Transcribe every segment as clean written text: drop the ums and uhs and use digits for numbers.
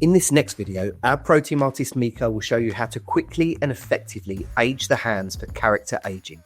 In this next video, our pro team artist Mika will show you how to quickly and effectively age the hands for character aging.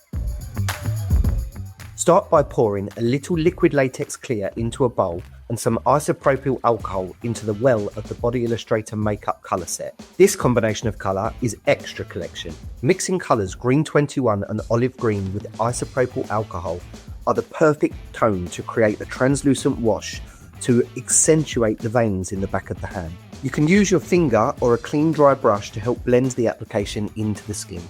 Start by pouring a little liquid latex clear into a bowl and some isopropyl alcohol into the well of the Body Illustrator makeup colour set. This combination of colour is Extra Collection. Mixing colours green 21 and olive green with isopropyl alcohol are the perfect tone to create a translucent wash to accentuate the veins in the back of the hand. You can use your finger or a clean dry brush to help blend the application into the skin.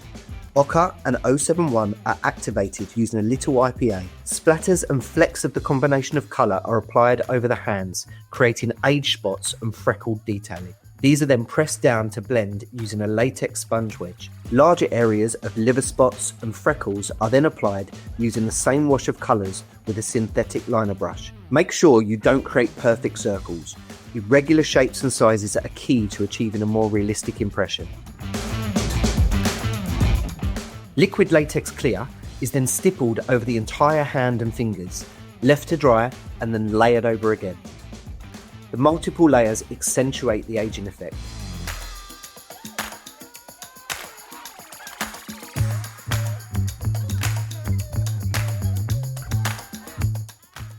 Ochre and 071 are activated using a little IPA. Splatters and flecks of the combination of colour are applied over the hands, creating age spots and freckled detailing. These are then pressed down to blend using a latex sponge wedge. Larger areas of liver spots and freckles are then applied using the same wash of colours with a synthetic liner brush. Make sure you don't create perfect circles. Irregular shapes and sizes are key to achieving a more realistic impression. Liquid latex clear is then stippled over the entire hand and fingers, left to dry and then layered over again. The multiple layers accentuate the aging effect.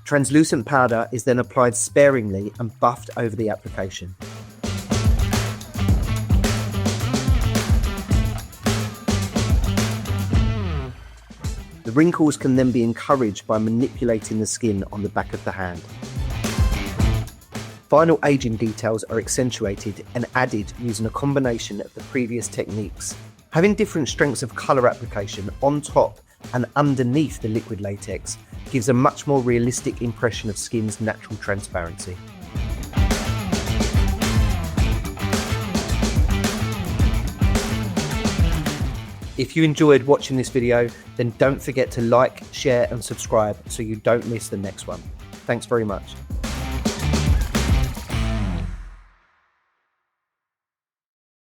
Translucent powder is then applied sparingly and buffed over the application. The wrinkles can then be encouraged by manipulating the skin on the back of the hand. Final aging details are accentuated and added using a combination of the previous techniques. Having different strengths of colour application on top and underneath the liquid latex gives a much more realistic impression of skin's natural transparency. If you enjoyed watching this video, then don't forget to like, share and subscribe so you don't miss the next one. Thanks very much.